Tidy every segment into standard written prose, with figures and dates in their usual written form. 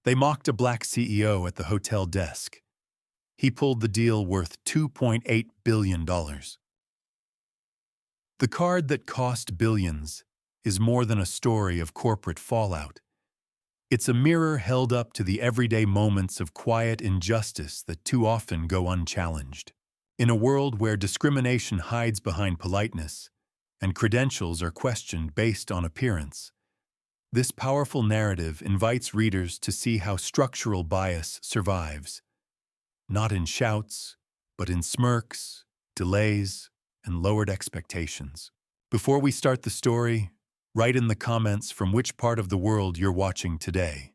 They mocked a black CEO at the hotel desk. He pulled the deal worth $2.8 billion. The card that cost billions is more than a story of corporate fallout. It's a mirror held up to the everyday moments of quiet injustice that too often go unchallenged. In a world where discrimination hides behind politeness and credentials are questioned based on appearance, this powerful narrative invites readers to see how structural bias survives, not in shouts, but in smirks, delays, and lowered expectations. Before we start the story, write in the comments from which part of the world you're watching today.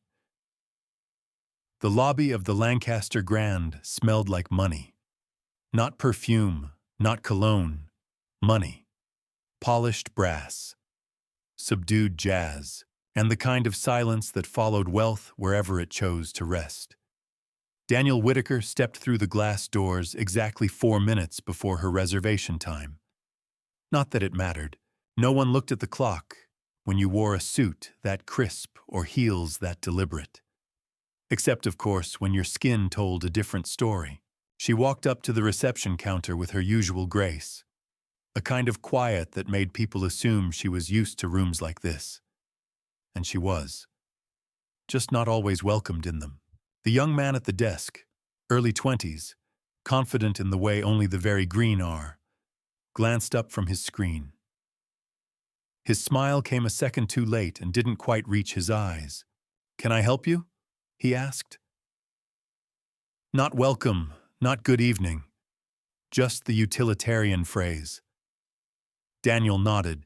The lobby of the Lancaster Grand smelled like money. Not perfume, not cologne, money. Polished brass, subdued jazz, and the kind of silence that followed wealth wherever it chose to rest. Daniel Whitaker stepped through the glass doors exactly 4 minutes before her reservation time. Not that it mattered. No one looked at the clock when you wore a suit that crisp or heels that deliberate. Except, of course, when your skin told a different story. She walked up to the reception counter with her usual grace, a kind of quiet that made people assume she was used to rooms like this. And she was, just not always welcomed in them. The young man at the desk, early 20s, confident in the way only the very green are, glanced up from his screen. His smile came a second too late and didn't quite reach his eyes. "Can I help you?" he asked. Not welcome, not good evening. Just the utilitarian phrase. Daniel nodded.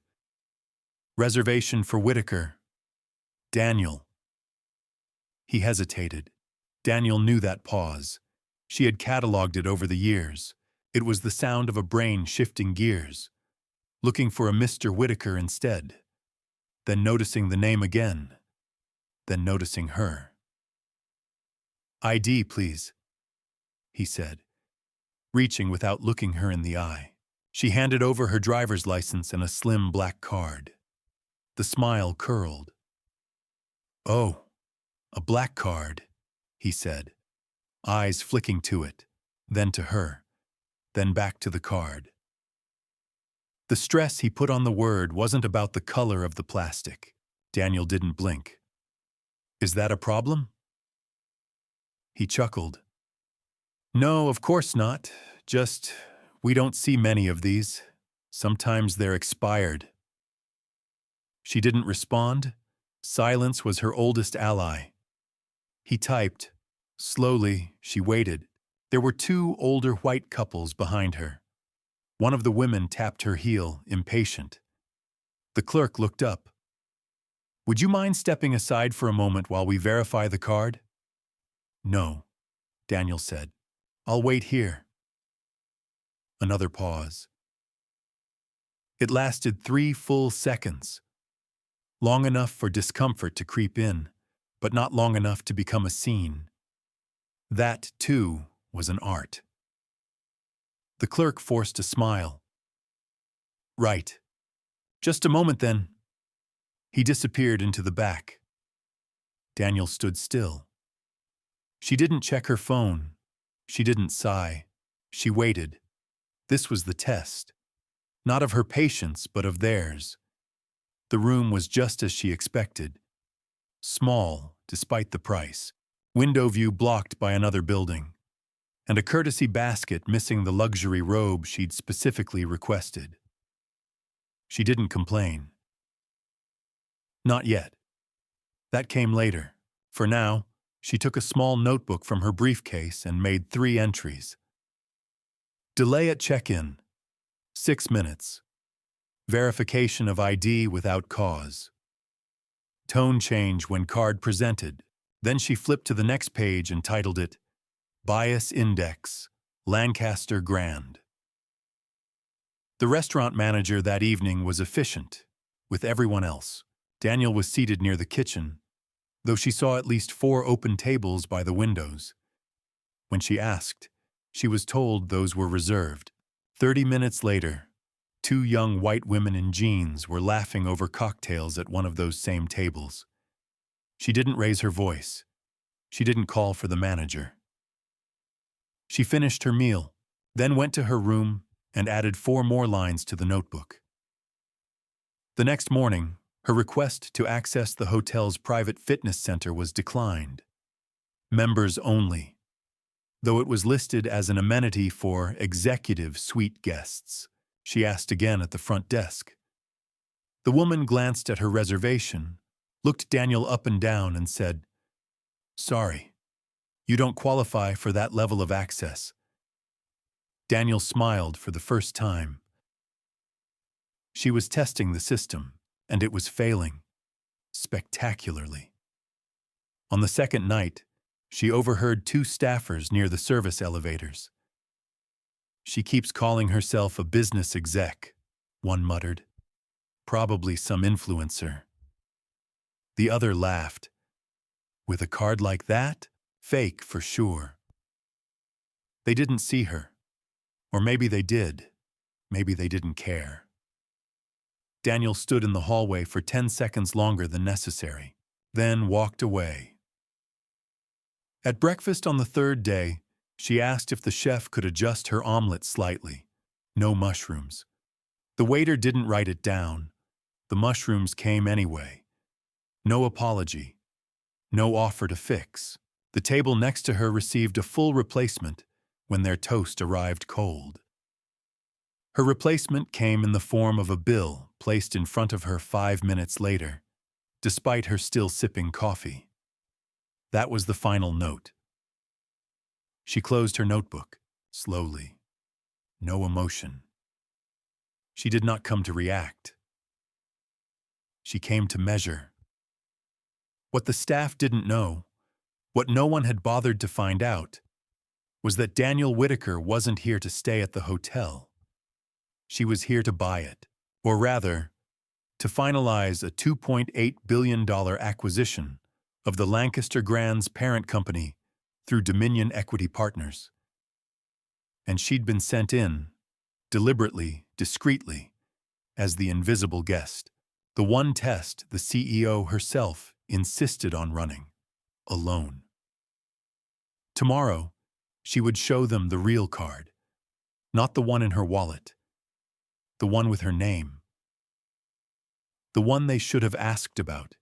Reservation for Whitaker. Daniel. He hesitated. Daniel knew that pause. She had catalogued it over the years. It was the sound of a brain shifting gears, looking for a Mr. Whitaker instead, then noticing the name again, then noticing her. ID, please, he said, reaching without looking her in the eye. She handed over her driver's license and a slim black card. The smile curled. "Oh, a black card," he said, eyes flicking to it, then to her, then back to the card. The stress he put on the word wasn't about the color of the plastic. Daniel didn't blink. "Is that a problem?" He chuckled. "No, of course not. Just, we don't see many of these. Sometimes they're expired." She didn't respond. Silence was her oldest ally. He typed. Slowly, she waited. There were 2 older white couples behind her. One of the women tapped her heel, impatient. The clerk looked up. "Would you mind stepping aside for a moment while we verify the card?" "No," Daniel said. "I'll wait here." Another pause. It lasted 3 full seconds. Long enough for discomfort to creep in, but not long enough to become a scene. That, too, was an art. The clerk forced a smile. "Right. Just a moment, then." He disappeared into the back. Daniel stood still. She didn't check her phone. She didn't sigh. She waited. This was the test. Not of her patience, but of theirs. The room was just as she expected. Small, despite the price. Window view blocked by another building. And a courtesy basket missing the luxury robe she'd specifically requested. She didn't complain. Not yet. That came later. For now, she took a small notebook from her briefcase and made 3 entries. Delay at check-in. 6 minutes. Verification of ID without cause. Tone change when card presented. Then she flipped to the next page and titled it, Bias Index, Lancaster Grand. The restaurant manager that evening was efficient, with everyone else. Daniel was seated near the kitchen, though she saw at least 4 open tables by the windows. When she asked, she was told those were reserved. 30 minutes later, 2 young white women in jeans were laughing over cocktails at one of those same tables. She didn't raise her voice. She didn't call for the manager. She finished her meal, then went to her room and added 4 more lines to the notebook. The next morning, her request to access the hotel's private fitness center was declined. Members only, though it was listed as an amenity for executive suite guests. She asked again at the front desk. The woman glanced at her reservation, looked Daniel up and down and said, "Sorry, you don't qualify for that level of access." Daniel smiled for the first time. She was testing the system, and it was failing spectacularly. On the second night, she overheard 2 staffers near the service elevators. "She keeps calling herself a business exec," one muttered. "Probably some influencer." The other laughed. "With a card like that? Fake for sure." They didn't see her. Or maybe they did. Maybe they didn't care. Daniel stood in the hallway for 10 seconds longer than necessary, then walked away. At breakfast on the 3rd day, she asked if the chef could adjust her omelet slightly. No mushrooms. The waiter didn't write it down. The mushrooms came anyway. No apology. No offer to fix. The table next to her received a full replacement when their toast arrived cold. Her replacement came in the form of a bill placed in front of her 5 minutes later, despite her still sipping coffee. That was the final note. She closed her notebook, slowly. No emotion. She did not come to react. She came to measure. What the staff didn't know, what no one had bothered to find out, was that Daniel Whitaker wasn't here to stay at the hotel. She was here to buy it, or rather, to finalize a $2.8 billion acquisition of the Lancaster Grand's parent company through Dominion Equity Partners. And she'd been sent in, deliberately, discreetly, as the invisible guest, the one test the CEO herself insisted on running, alone. Tomorrow, she would show them the real card, not the one in her wallet, the one with her name, the one they should have asked about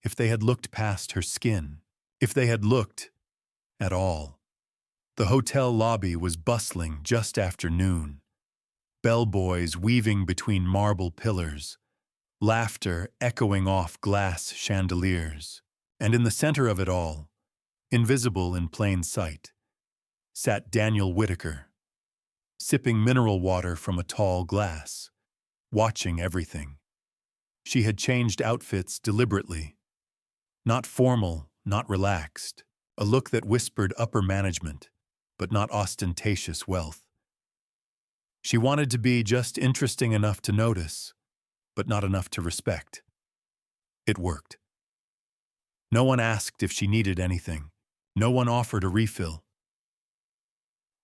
if they had looked past her skin, if they had looked at all. The hotel lobby was bustling just after noon, bellboys weaving between marble pillars, laughter echoing off glass chandeliers, and in the center of it all, invisible in plain sight, sat Daniel Whitaker, sipping mineral water from a tall glass, watching everything. She had changed outfits deliberately, not formal, not relaxed, a look that whispered upper management, but not ostentatious wealth. She wanted to be just interesting enough to notice, but not enough to respect. It worked. No one asked if she needed anything. No one offered a refill.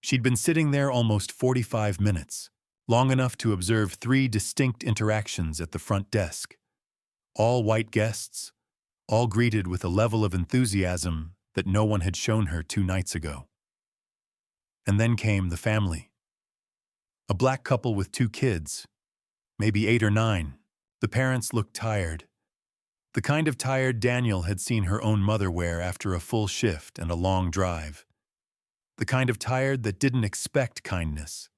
She'd been sitting there almost 45 minutes, long enough to observe 3 distinct interactions at the front desk. All white guests, all greeted with a level of enthusiasm that no one had shown her 2 nights ago. And then came the family. A black couple with 2 kids, maybe 8 or 9. The parents looked tired. The kind of tired Daniel had seen her own mother wear after a full shift and a long drive. The kind of tired that didn't expect kindness.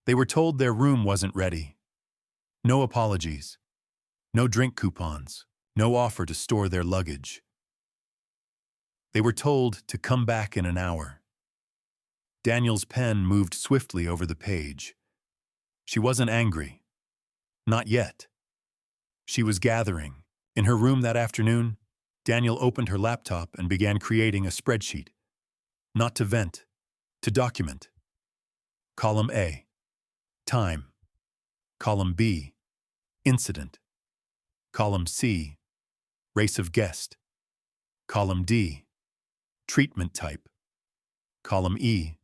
They were told their room wasn't ready. No apologies. No drink coupons. No offer to store their luggage. They were told to come back in an hour. Daniel's pen moved swiftly over the page. She wasn't angry. Not yet. She was gathering. In her room that afternoon, Daniel opened her laptop and began creating a spreadsheet. Not to vent, to document. Column A, time. Column B, incident. Column C, race of guest. Column D, treatment type. Column E,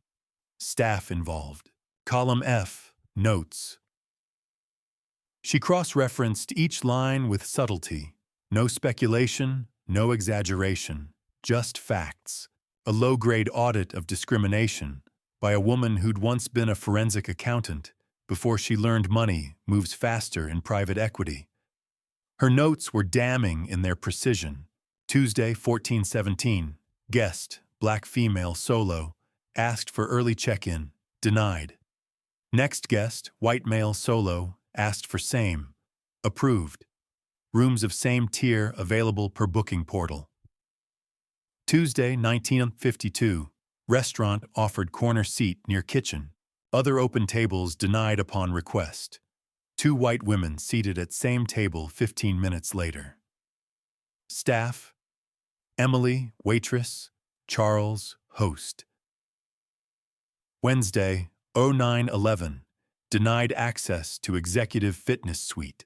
staff involved. Column F, notes. She cross-referenced each line with subtlety. No speculation, no exaggeration, Just facts. A low-grade audit of discrimination by a woman who'd once been a forensic accountant before she learned money moves faster in private equity. Her notes were damning in their precision. Tuesday, 14/17. Guest, black female, solo, asked for early check-in, denied. Next guest, white male, solo, asked for same, approved. Rooms of same tier available per booking portal. Tuesday, 19:52. Restaurant offered corner seat near kitchen. Other open tables denied upon request. 2 white women seated at same table 15 minutes later. Staff: Emily, waitress; Charles, host. Wednesday, 09/11. Denied access to executive fitness suite.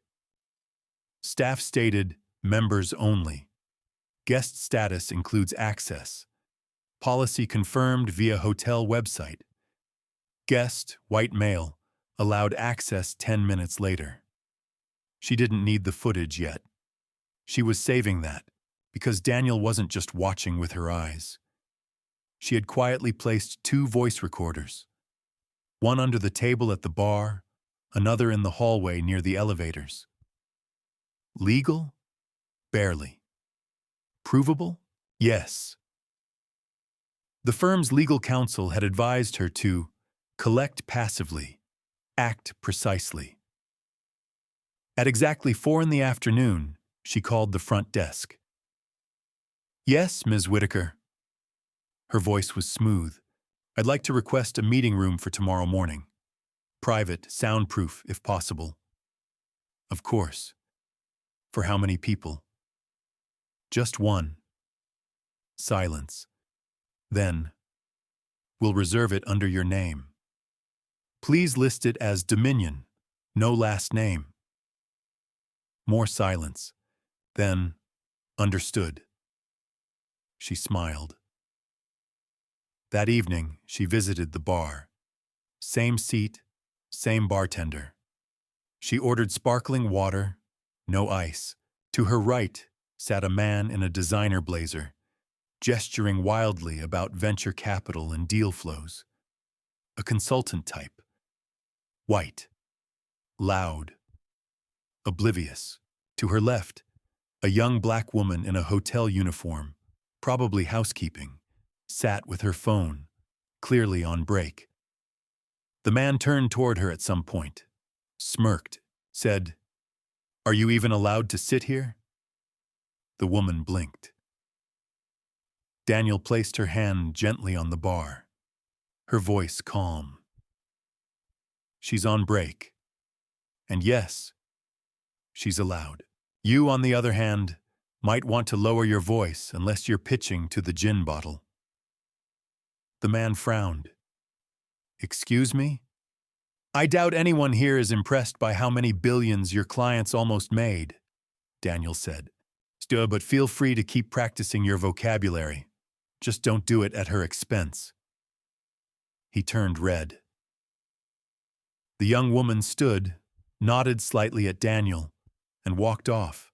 Staff stated, members only. Guest status includes access. Policy confirmed via hotel website. Guest, white male, allowed access 10 minutes later. She didn't need the footage yet. She was saving that, because Daniel wasn't just watching with her eyes. She had quietly placed 2 voice recorders, one under the table at the bar, another in the hallway near the elevators. Legal? Barely. Provable? Yes. The firm's legal counsel had advised her to collect passively, act precisely. At exactly 4 in the afternoon, she called the front desk. Yes, Ms. Whitaker. Her voice was smooth. I'd like to request a meeting room for tomorrow morning. Private, soundproof, if possible. Of course. For how many people? Just one. Silence. Then, we'll reserve it under your name. Please list it as Dominion, no last name. More silence. Then, understood. She smiled. That evening, she visited the bar. Same seat, same bartender. She ordered sparkling water, no ice. To her right sat a man in a designer blazer, gesturing wildly about venture capital and deal flows. A consultant type. White. Loud. Oblivious. To her left, a young black woman in a hotel uniform, probably housekeeping, sat with her phone, clearly on break. The man turned toward her at some point, smirked, said, "Are you even allowed to sit here?" The woman blinked. Daniel placed her hand gently on the bar, her voice calm. She's on break. And yes, she's allowed. You, on the other hand, might want to lower your voice unless you're pitching to the gin bottle. The man frowned. Excuse me? I doubt anyone here is impressed by how many billions your clients almost made, Daniel said. But feel free to keep practicing your vocabulary. Just don't do it at her expense. He turned red. The young woman stood, nodded slightly at Daniel, and walked off.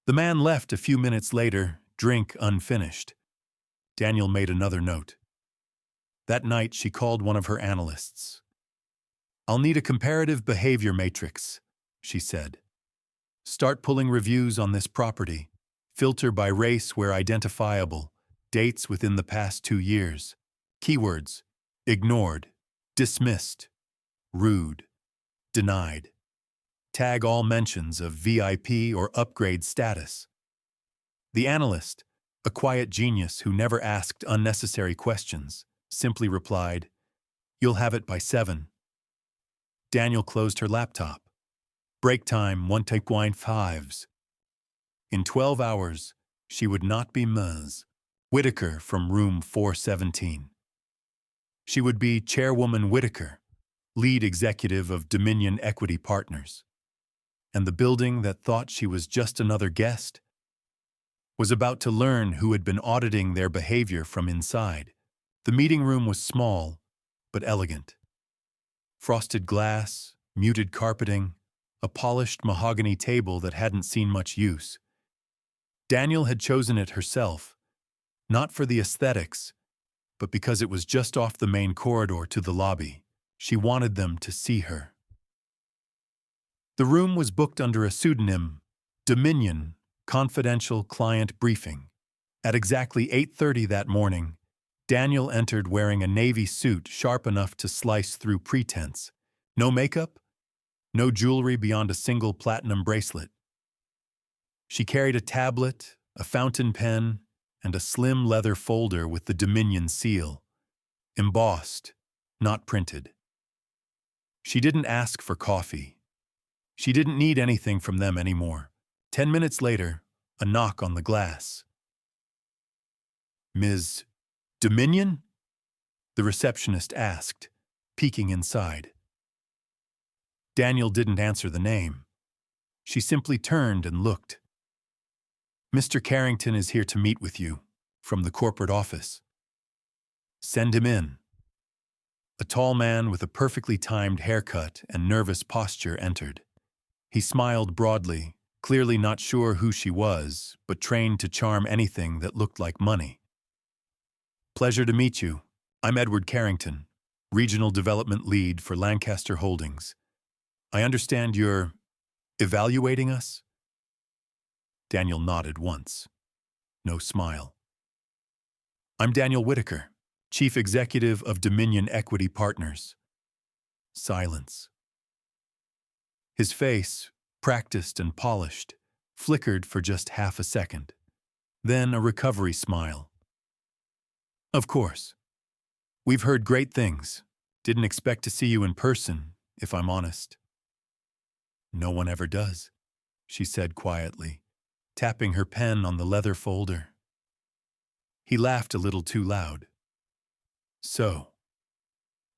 The man left a few minutes later, drink unfinished. Daniel made another note. That night, she called one of her analysts. I'll need a comparative behavior matrix, she said. Start pulling reviews on this property. Filter by race where identifiable. Dates within the past 2 years. Keywords: ignored, dismissed, rude, denied. Tag all mentions of VIP or upgrade status. The analyst, a quiet genius who never asked unnecessary questions, simply replied, "You'll have it by 7. Daniel closed her laptop. Break time 1:5. In 12 hours, she would not be Ms. Whitaker from room 417. She would be Chairwoman Whitaker, lead executive of Dominion Equity Partners. And the building that thought she was just another guest was about to learn who had been auditing their behavior from inside. The meeting room was small, but elegant. Frosted glass, muted carpeting, a polished mahogany table that hadn't seen much use. Daniel had chosen it herself, not for the aesthetics, but because it was just off the main corridor to the lobby. She wanted them to see her. The room was booked under a pseudonym, Dominion, Confidential Client Briefing. At exactly 8:30 that morning, Daniel entered wearing a navy suit sharp enough to slice through pretense. No makeup, no jewelry beyond a single platinum bracelet. She carried a tablet, a fountain pen, and a slim leather folder with the Dominion seal, embossed, not printed. She didn't ask for coffee. She didn't need anything from them anymore. 10 minutes later, a knock on the glass. "Ms. Dominion?" the receptionist asked, peeking inside. Daniel didn't answer the name. She simply turned and looked. "Mr. Carrington is here to meet with you, from the corporate office." "Send him in." A tall man with a perfectly timed haircut and nervous posture entered. He smiled broadly, clearly not sure who she was, but trained to charm anything that looked like money. "Pleasure to meet you. I'm Edward Carrington, Regional Development Lead for Lancaster Holdings. I understand you're evaluating us?" Daniel nodded once. No smile. "I'm Daniel Whitaker, Chief Executive of Dominion Equity Partners." Silence. His face, practiced and polished, flickered for just half a second. Then a recovery smile. "Of course. We've heard great things. Didn't expect to see you in person, if I'm honest." "No one ever does," she said quietly, tapping her pen on the leather folder. He laughed a little too loud. "So,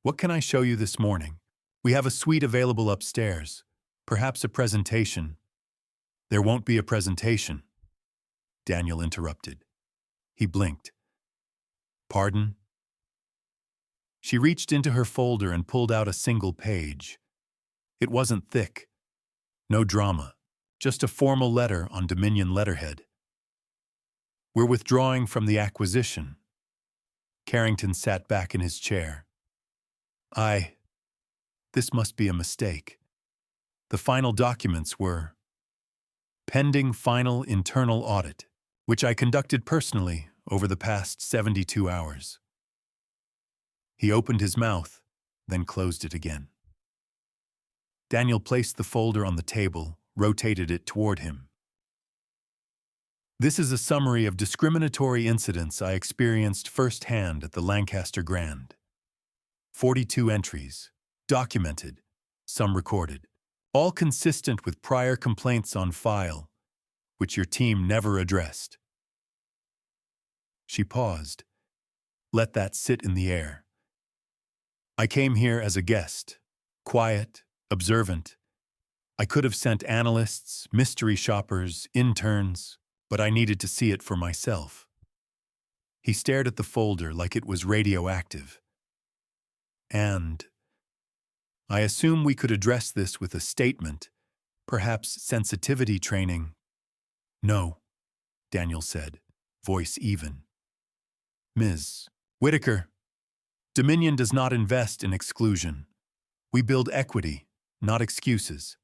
what can I show you this morning? We have a suite available upstairs. Perhaps a presentation." "There won't be a presentation," Daniel interrupted. He blinked. "Pardon?" She reached into her folder and pulled out a single page. It wasn't thick. No drama. Just a formal letter on Dominion letterhead. "We're withdrawing from the acquisition." Carrington sat back in his chair. This must be a mistake. The final documents were pending final internal audit, which I conducted personally over the past 72 hours. He opened his mouth, then closed it again. Daniel placed the folder on the table, rotated it toward him. "This is a summary of discriminatory incidents I experienced firsthand at the Lancaster Grand. 42 entries, documented, some recorded, all consistent with prior complaints on file, which your team never addressed." She paused. Let that sit in the air. "I came here as a guest, quiet, observant. I could have sent analysts, mystery shoppers, interns, but I needed to see it for myself." He stared at the folder like it was radioactive. "And I assume we could address this with a statement, perhaps sensitivity training." "No," Daniel said, voice even. "Ms. Whitaker, Dominion does not invest in exclusion. We build equity, not excuses."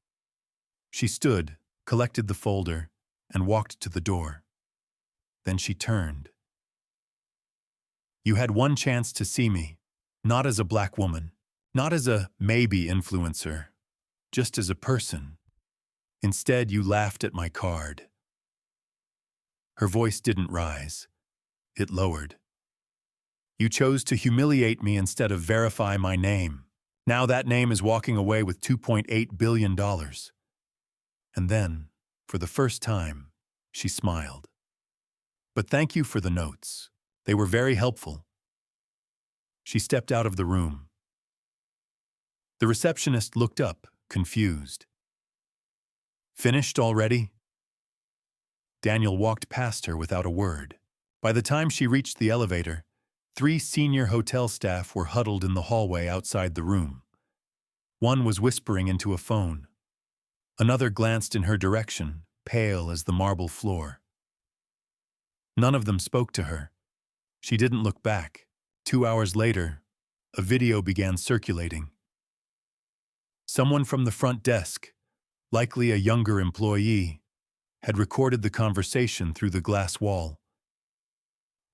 She stood, collected the folder, and walked to the door. Then she turned. "You had one chance to see me, not as a black woman, not as a maybe influencer, just as a person. Instead, you laughed at my card." Her voice didn't rise. It lowered. "You chose to humiliate me instead of verify my name. Now that name is walking away with $2.8 billion. And then, for the first time, she smiled. "But thank you for the notes. They were very helpful." She stepped out of the room. The receptionist looked up, confused. "Finished already?" Daniel walked past her without a word. By the time she reached the elevator, 3 senior hotel staff were huddled in the hallway outside the room. One was whispering into a phone. Another glanced in her direction, pale as the marble floor. None of them spoke to her. She didn't look back. 2 hours later, a video began circulating. Someone from the front desk, likely a younger employee, had recorded the conversation through the glass wall.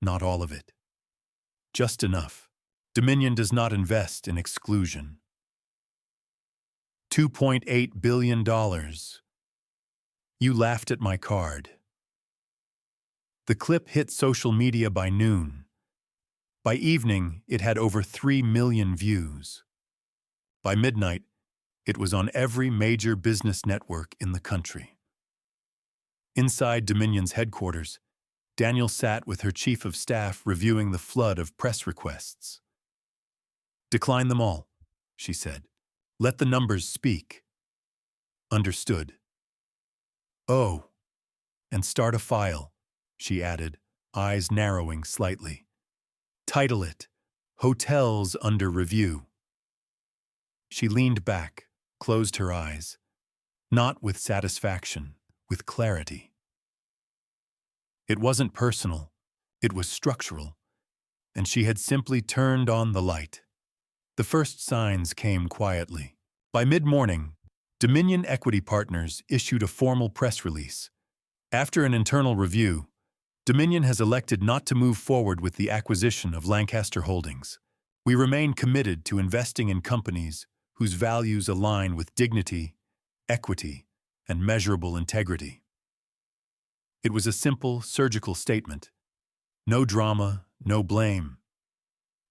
Not all of it. Just enough. Dominion does not invest in exclusion. $2.8 billion. You laughed at my card. The clip hit social media by noon. By evening, it had over 3 million views. By midnight, it was on every major business network in the country. Inside Dominion's headquarters, Daniel sat with her chief of staff reviewing the flood of press requests. "Decline them all," she said. "Let the numbers speak." "Understood." "Oh, and start a file," she added, eyes narrowing slightly. "Title it, Hotels Under Review." She leaned back, closed her eyes. Not with satisfaction, with clarity. It wasn't personal, it was structural, and she had simply turned on the light. The first signs came quietly. By mid-morning, Dominion Equity Partners issued a formal press release. After an internal review, Dominion has elected not to move forward with the acquisition of Lancaster Holdings. We remain committed to investing in companies whose values align with dignity, equity, and measurable integrity. It was a simple, surgical statement. No drama, no blame.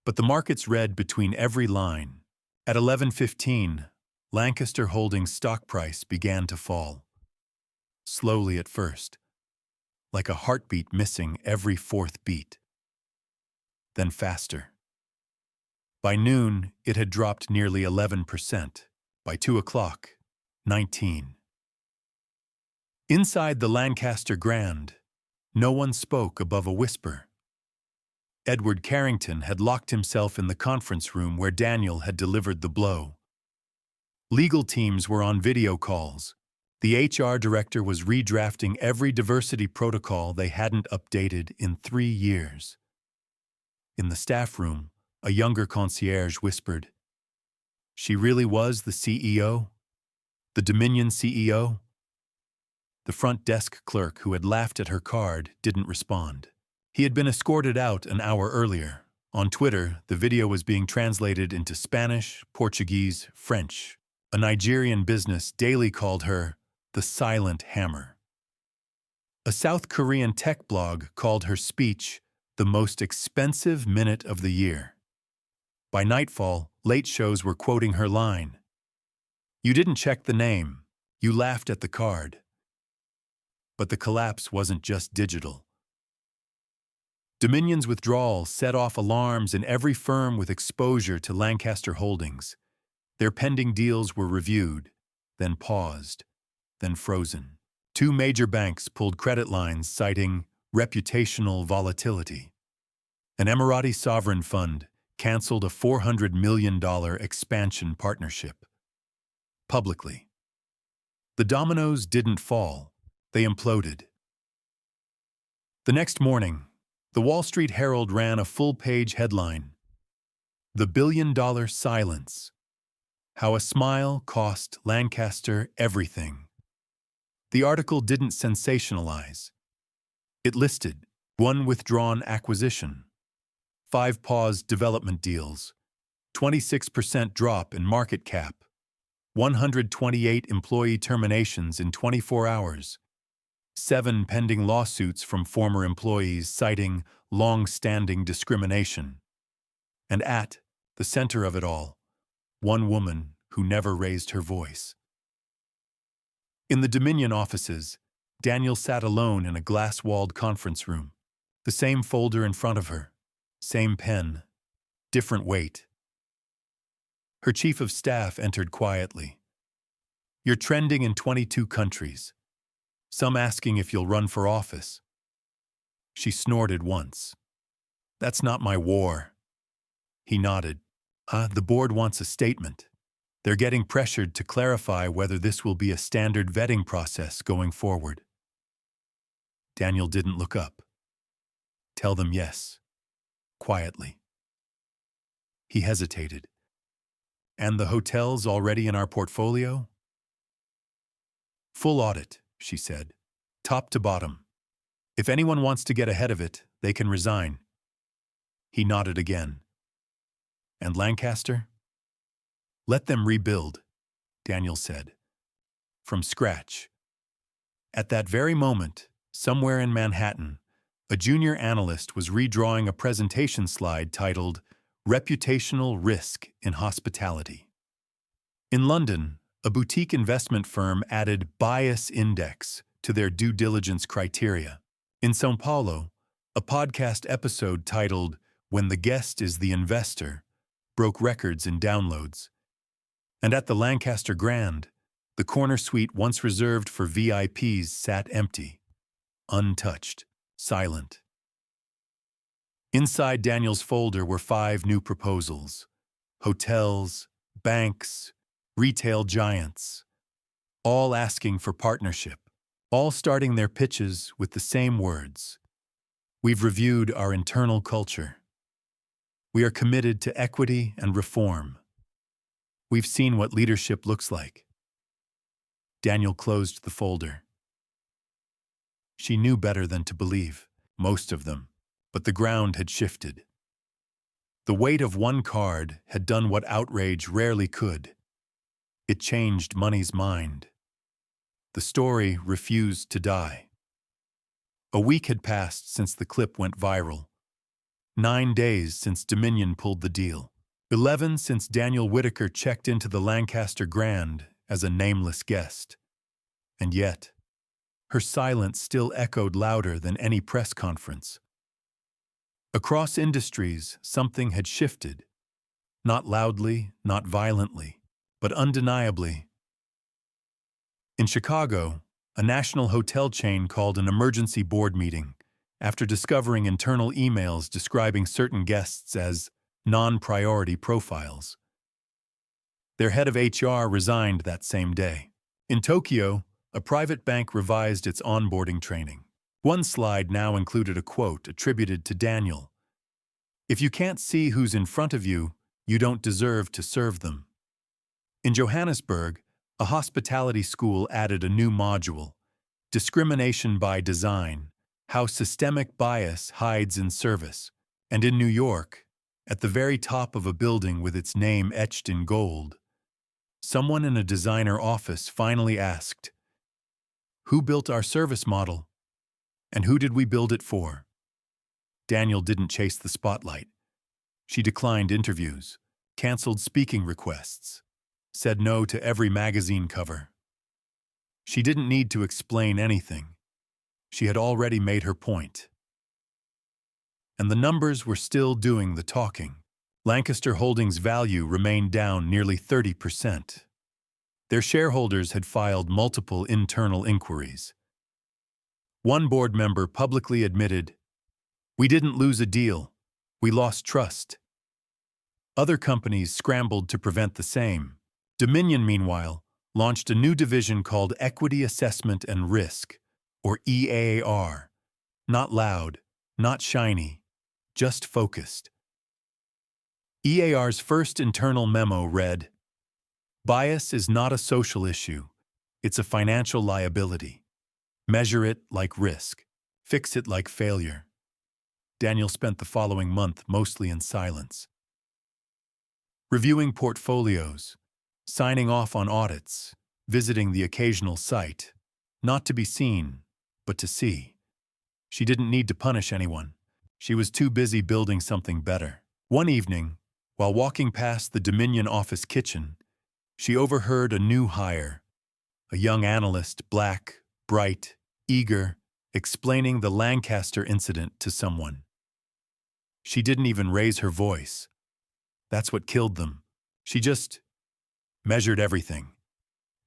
But the markets read between every line. At 11:15, Lancaster Holdings' stock price began to fall. Slowly at first, like a heartbeat missing every fourth beat. Then faster. By noon, it had dropped nearly 11%. By 2 o'clock, 19%. Inside the Lancaster Grand, no one spoke above a whisper. Edward Carrington had locked himself in the conference room where Daniel had delivered the blow. Legal teams were on video calls. The HR director was redrafting every diversity protocol they hadn't updated in 3 years. In the staff room, a younger concierge whispered, "She really was the CEO? The Dominion CEO?" The front desk clerk who had laughed at her card didn't respond. He had been escorted out an hour earlier. On Twitter, the video was being translated into Spanish, Portuguese, French. A Nigerian business daily called her the Silent Hammer. A South Korean tech blog called her speech the most expensive minute of the year. By nightfall, late shows were quoting her line, "You didn't check the name, you laughed at the card." But the collapse wasn't just digital. Dominion's withdrawal set off alarms in every firm with exposure to Lancaster Holdings. Their pending deals were reviewed, then paused, then frozen. 2 major banks pulled credit lines citing reputational volatility. An Emirati sovereign fund canceled a $400 million expansion partnership. Publicly. The dominoes didn't fall. They imploded. The next morning, the Wall Street Herald ran a full-page headline, "The Billion-Dollar Silence. How a Smile Cost Lancaster Everything." The article didn't sensationalize. It listed 1 withdrawn acquisition, 5 paused development deals, 26% drop in market cap, 128 employee terminations in 24 hours, 7 pending lawsuits from former employees citing long-standing discrimination. And at the center of it all, 1 woman who never raised her voice. In the Dominion offices, Daniel sat alone in a glass-walled conference room. The same folder in front of her, same pen, different weight. Her chief of staff entered quietly. "You're trending in 22 countries. Some asking if you'll run for office." She snorted once. "That's not my war." He nodded. The board wants a statement. They're getting pressured to clarify whether this will be a standard vetting process going forward." Daniel didn't look up. Tell them yes, quietly. He hesitated. And the hotels already in our portfolio? Full audit, she said. Top to bottom. If anyone wants to get ahead of it, they can resign. He nodded again. And Lancaster? Let them rebuild, Daniel said. From scratch. At that very moment, somewhere in Manhattan, a junior analyst was redrawing a presentation slide titled Reputational Risk in Hospitality. In London, a boutique investment firm added bias index to their due diligence criteria. In São Paulo, a podcast episode titled When the Guest is the Investor broke records in downloads. And at the Lancaster Grand, the corner suite once reserved for VIPs sat empty, untouched, silent. Inside Daniel's folder were 5 new proposals: hotels, banks, retail giants, all asking for partnership, all starting their pitches with the same words. We've reviewed our internal culture. We are committed to equity and reform. We've seen what leadership looks like. Daniel closed the folder. She knew better than to believe, most of them, but the ground had shifted. The weight of one card had done what outrage rarely could. It changed money's mind. The story refused to die. A week had passed since the clip went viral. 9 days since Dominion pulled the deal. 11 since Daniel Whitaker checked into the Lancaster Grand as a nameless guest. And yet, her silence still echoed louder than any press conference. Across industries, something had shifted. Not loudly, not violently, but undeniably. In Chicago, a national hotel chain called an emergency board meeting after discovering internal emails describing certain guests as non-priority profiles. Their head of HR resigned that same day. In Tokyo, a private bank revised its onboarding training. One slide now included a quote attributed to Daniel. If you can't see who's in front of you, you don't deserve to serve them. In Johannesburg, a hospitality school added a new module, Discrimination by Design, How Systemic Bias Hides in Service. And in New York, at the very top of a building with its name etched in gold, someone in a designer office finally asked, "Who built our service model? And who did we build it for?" Daniel didn't chase the spotlight. She declined interviews, canceled speaking requests, said no to every magazine cover. She didn't need to explain anything. She had already made her point. And the numbers were still doing the talking. Lancaster Holdings' value remained down nearly 30%. Their shareholders had filed multiple internal inquiries. One board member publicly admitted, "We didn't lose a deal. We lost trust." Other companies scrambled to prevent the same. Dominion, meanwhile, launched a new division called Equity Assessment and Risk, or EAR. Not loud, not shiny, just focused. EAR's first internal memo read, "Bias is not a social issue. It's a financial liability. Measure it like risk. Fix it like failure." Daniel spent the following month mostly in silence. Reviewing portfolios, signing off on audits, visiting the occasional site, not to be seen, but to see. She didn't need to punish anyone. She was too busy building something better. One evening, while walking past the Dominion office kitchen, she overheard a new hire, a young analyst, black, bright, eager, explaining the Lancaster incident to someone. She didn't even raise her voice. That's what killed them. She just measured everything,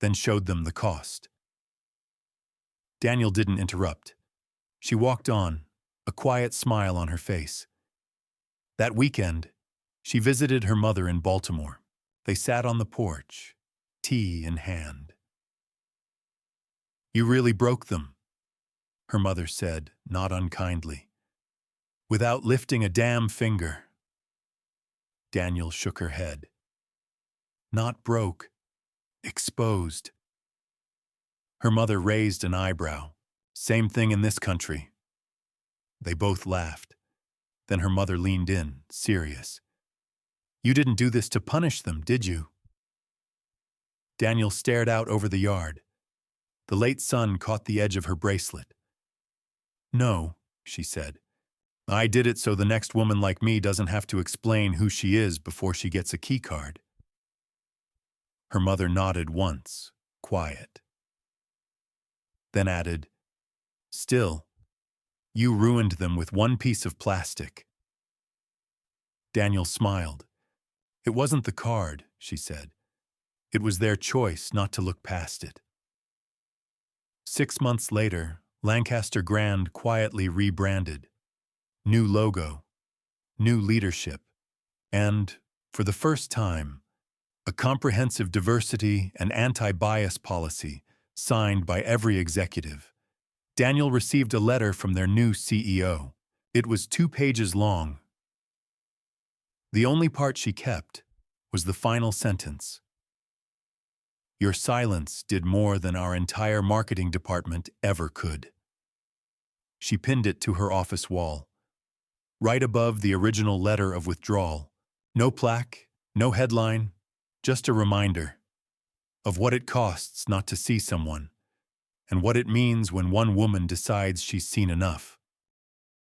then showed them the cost. Daniel didn't interrupt. She walked on, a quiet smile on her face. That weekend, she visited her mother in Baltimore. They sat on the porch, tea in hand. "You really broke them," her mother said, not unkindly. Without lifting a damn finger. Daniel shook her head. Not broke. Exposed. Her mother raised an eyebrow. Same thing in this country. They both laughed. Then her mother leaned in, serious. You didn't do this to punish them, did you? Daniel stared out over the yard. The late sun caught the edge of her bracelet. No, she said. I did it so the next woman like me doesn't have to explain who she is before she gets a key card. Her mother nodded once, quiet. Then added, Still, you ruined them with one piece of plastic. Daniel smiled. It wasn't the card, she said. It was their choice not to look past it. 6 months later, Lancaster Grand quietly rebranded. New logo, new leadership, and, for the first time, a comprehensive diversity and anti-bias policy signed by every executive. Daniel received a letter from their new CEO. It was 2 pages long. The only part she kept was the final sentence. Your silence did more than our entire marketing department ever could. She pinned it to her office wall, right above the original letter of withdrawal. No plaque, no headline, just a reminder of what it costs not to see someone, and what it means when one woman decides she's seen enough.